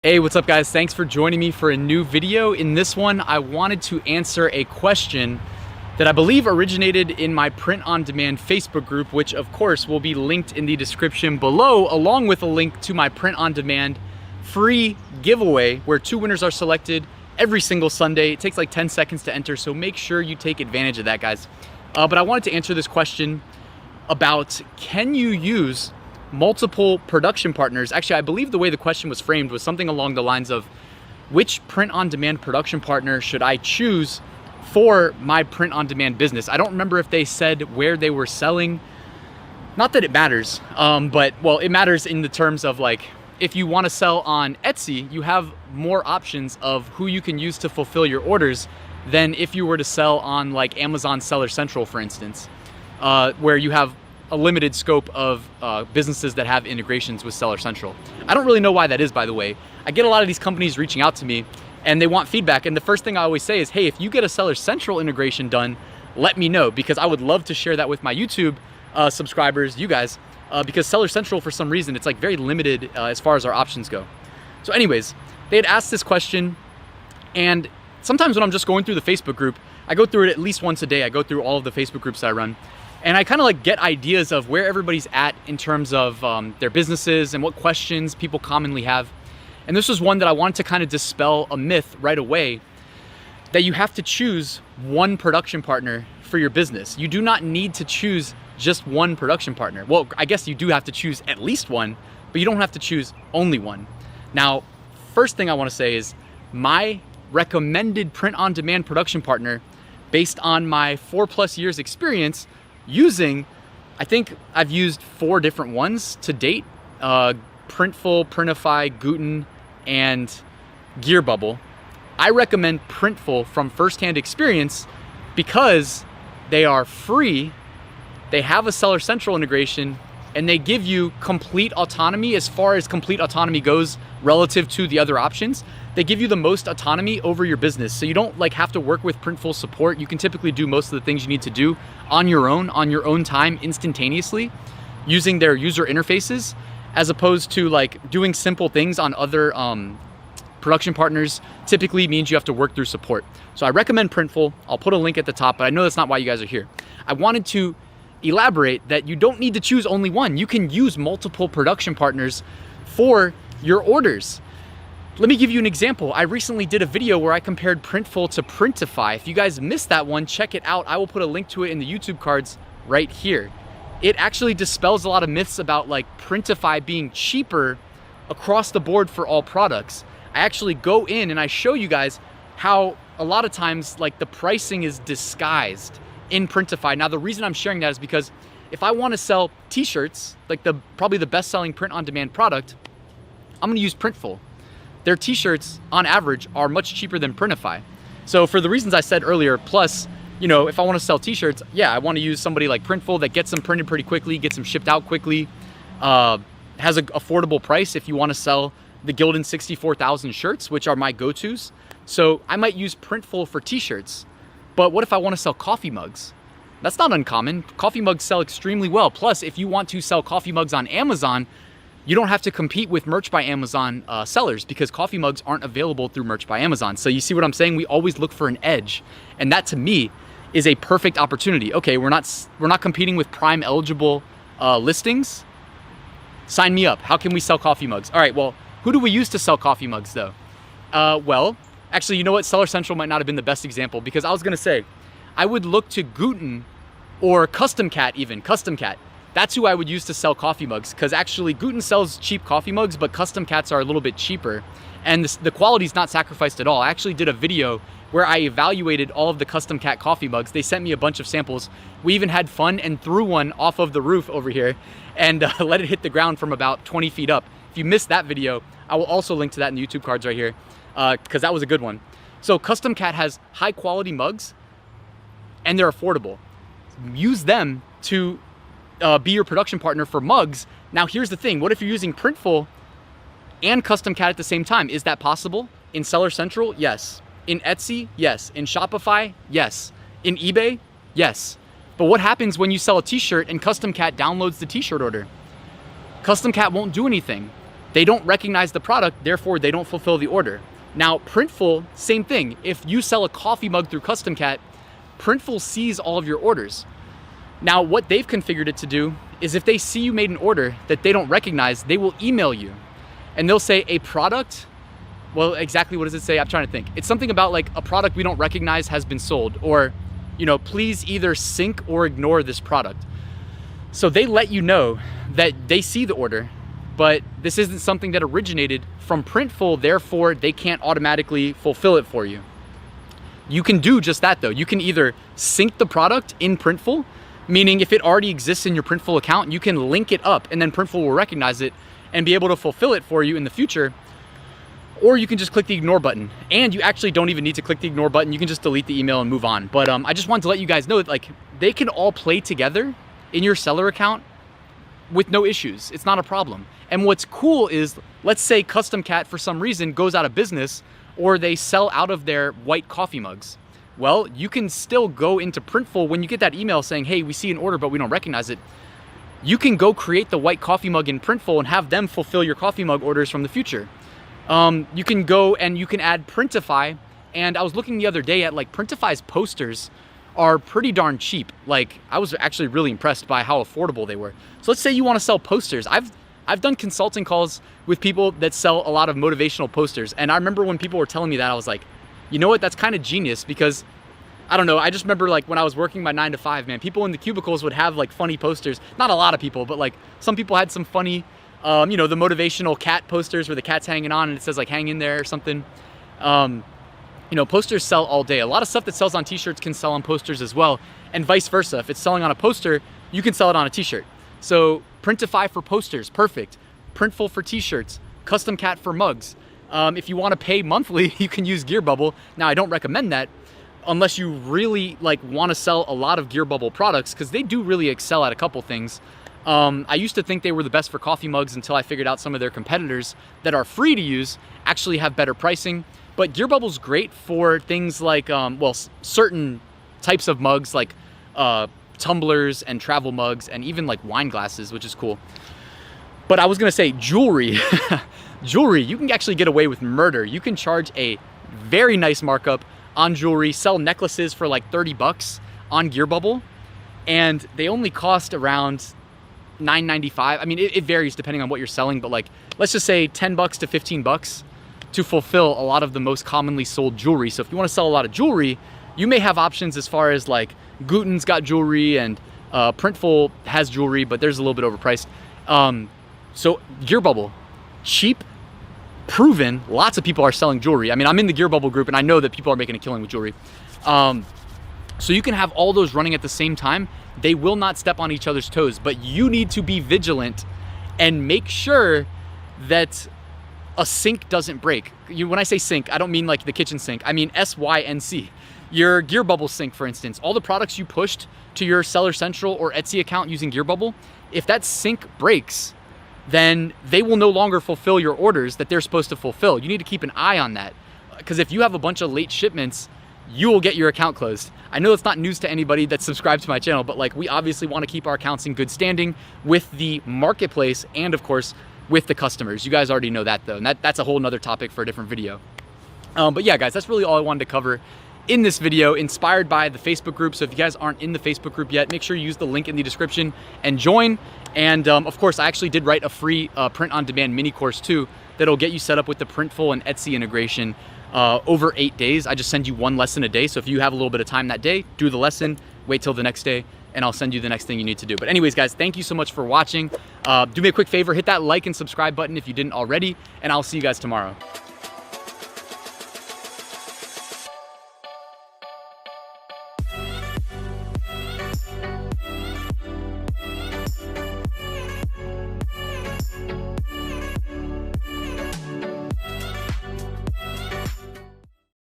Hey, what's up guys? Thanks for joining me for a new video. In this one, I wanted to answer a question that I believe originated in my print on demand Facebook group, which of course will be linked in the description below, along with a link to my print on demand free giveaway where 2 winners are selected every single Sunday. It takes like 10 seconds to enter, so make sure you take advantage of that, guys. But I wanted to answer this question about, can you use multiple production partners? Actually, I believe the way the question was framed was something along the lines of, which print-on-demand production partner should I choose for my print-on-demand business? I don't remember if they said where they were selling. Not that it matters, but well, it matters in the terms of like, if you want to sell on Etsy, you have more options of who you can use to fulfill your orders than if you were to sell on like Amazon Seller Central, for instance, where you have a limited scope of businesses that have integrations with Seller Central. I don't really know why that is, by the way. I get a lot of these companies reaching out to me and they want feedback. And the first thing I always say is, hey, if you get a Seller Central integration done, let me know, because I would love to share that with my YouTube subscribers, you guys, because Seller Central, for some reason, it's like very limited as far as our options go. So anyways, they had asked this question, and sometimes when I'm just going through the Facebook group, I go through it at least once a day. I go through all of the Facebook groups that I run. And I kind of like get ideas of where everybody's at in terms of their businesses and what questions people commonly have. And this was one that I wanted to kind of dispel a myth right away, that you have to choose one production partner for your business. You do not need to choose just one production partner. Well, I guess you do have to choose at least one, but you don't have to choose only one. Now, first thing I want to say is my recommended print-on-demand production partner, based on my 4+ years experience, using, I think I've used 4 different ones to date, Printful, Printify, Guten, and Gear Bubble. I recommend Printful from firsthand experience because they are free, they have a Seller Central integration, and they give you complete autonomy as far as complete autonomy goes relative to the other options. They give you the most autonomy over your business. So you don't like have to work with Printful support. You can typically do most of the things you need to do on your own time, instantaneously, using their user interfaces, as opposed to like doing simple things on other production partners typically means you have to work through support. So I recommend Printful. I'll put a link at the top, but I know that's not why you guys are here. I wanted to elaborate that you don't need to choose only one. You can use multiple production partners for your orders. Let me give you an example. I recently did a video where I compared Printful to Printify. If you guys missed that one, check it out. I will put a link to it in the YouTube cards right here. It actually dispels a lot of myths about like Printify being cheaper across the board for all products. I actually go in and I show you guys how a lot of times like the pricing is disguised in Printify. Now, the reason I'm sharing that is because if I want to sell t-shirts, like probably the best-selling print-on-demand product, I'm going to use Printful. Their t-shirts on average are much cheaper than Printify. So for the reasons I said earlier, plus, you know, if I want to sell t-shirts, yeah, I want to use somebody like Printful that gets them printed pretty quickly, gets them shipped out quickly, has an affordable price if you want to sell the Gildan 64,000 shirts, which are my go-tos. So I might use Printful for t-shirts. But what if I want to sell coffee mugs? That's not uncommon. Coffee mugs sell extremely well. Plus, if you want to sell coffee mugs on Amazon, you don't have to compete with Merch by Amazon sellers, because coffee mugs aren't available through Merch by Amazon. So you see what I'm saying? We always look for an edge. And that to me is a perfect opportunity. Okay, we're not competing with Prime eligible listings. Sign me up. How can we sell coffee mugs? All right, well, who do we use to sell coffee mugs though? Well, actually, you know what? Seller Central might not have been the best example, because I was gonna say, I would look to Guten or Custom Cat even, Custom Cat. That's who I would use to sell coffee mugs, because actually Guten sells cheap coffee mugs, but Custom Cats are a little bit cheaper. And the quality's not sacrificed at all. I actually did a video where I evaluated all of the Custom Cat coffee mugs. They sent me a bunch of samples. We even had fun and threw one off of the roof over here and let it hit the ground from about 20 feet up. If you missed that video, I will also link to that in the YouTube cards right here, because that was a good one. So Custom Cat has high quality mugs and they're affordable. Use them to be your production partner for mugs. Now here's the thing, what if you're using Printful and Custom Cat at the same time? Is that possible? In Seller Central? Yes. In Etsy? Yes. In Shopify? Yes. In eBay? Yes. But what happens when you sell a t-shirt and Custom Cat downloads the t-shirt order? Custom Cat won't do anything. They don't recognize the product, therefore they don't fulfill the order. Now, Printful, same thing. If you sell a coffee mug through CustomCat, Printful sees all of your orders. Now, what they've configured it to do is if they see you made an order that they don't recognize, they will email you. And they'll say a product, well, exactly what does it say? I'm trying to think. It's something about like a product we don't recognize has been sold, or, you know, please either sync or ignore this product. So they let you know that they see the order, but this isn't something that originated from Printful, therefore they can't automatically fulfill it for you. You can do just that though. You can either sync the product in Printful, meaning if it already exists in your Printful account, you can link it up and then Printful will recognize it and be able to fulfill it for you in the future. Or you can just click the ignore button, and you actually don't even need to click the ignore button. You can just delete the email and move on. But I just wanted to let you guys know that like they can all play together in your seller account with no issues. It's not a problem. And what's cool is, let's say CustomCat for some reason goes out of business, or they sell out of their white coffee mugs. Well, you can still go into Printful when you get that email saying, hey, we see an order, but we don't recognize it. You can go create the white coffee mug in Printful and have them fulfill your coffee mug orders from the future. You can go and you can add Printify. And I was looking the other day at like Printify's posters are pretty darn cheap. Like I was actually really impressed by how affordable they were. So let's say you want to sell posters. I've done consulting calls with people that sell a lot of motivational posters. And I remember when people were telling me that, I was like, you know what, that's kind of genius, because I don't know, I just remember like when I was working my 9 to 5, man, people in the cubicles would have like funny posters. Not a lot of people, but like some people had some funny, you know, the motivational cat posters where the cat's hanging on and it says like hang in there or something. You know, posters sell all day. A lot of stuff that sells on t-shirts can sell on posters as well, and vice versa. If it's selling on a poster, you can sell it on a t-shirt. So Printify for posters, perfect. Printful for t-shirts, CustomCat for mugs. If you want to pay monthly, you can use GearBubble. Now, I don't recommend that unless you really like want to sell a lot of GearBubble products, because they do really excel at a couple things. I used to think they were the best for coffee mugs until I figured out some of their competitors that are free to use actually have better pricing. But GearBubble's great for things like, well, certain types of mugs like tumblers and travel mugs and even like wine glasses, which is cool. But I was gonna say jewelry. Jewelry, you can actually get away with murder. You can charge a very nice markup on jewelry, sell necklaces for like 30 bucks on GearBubble, and they only cost around $9.95. I mean, it varies depending on what you're selling, but like, let's just say 10 bucks to 15 bucks to fulfill a lot of the most commonly sold jewelry. So if you want to sell a lot of jewelry, you may have options as far as like Guten's got jewelry and Printful has jewelry, but there's a little bit overpriced. So GearBubble, cheap, proven, lots of people are selling jewelry. I mean, I'm in the GearBubble group and I know that people are making a killing with jewelry. So you can have all those running at the same time. They will not step on each other's toes, but you need to be vigilant and make sure that a sink doesn't break. When I say sink, I don't mean like the kitchen sink. I mean SYNC. Your GearBubble sink, for instance, all the products you pushed to your Seller Central or Etsy account using GearBubble, if that sink breaks, then they will no longer fulfill your orders that they're supposed to fulfill. You need to keep an eye on that, because if you have a bunch of late shipments, you will get your account closed. I know it's not news to anybody that's subscribed to my channel, but like we obviously want to keep our accounts in good standing with the marketplace and of course with the customers. You guys already know that though, and that's a whole nother topic for a different video. But yeah, guys, that's really all I wanted to cover in this video, inspired by the Facebook group. So if you guys aren't in the Facebook group yet, make sure you use the link in the description and join. And of course, I actually did write a free print-on-demand mini course too that'll get you set up with the Printful and Etsy integration over 8 days. I just send you one lesson a day. So if you have a little bit of time that day, do the lesson, wait till the next day, and I'll send you the next thing you need to do. But anyways, guys, thank you so much for watching. Do me a quick favor, hit that like and subscribe button if you didn't already, and I'll see you guys tomorrow.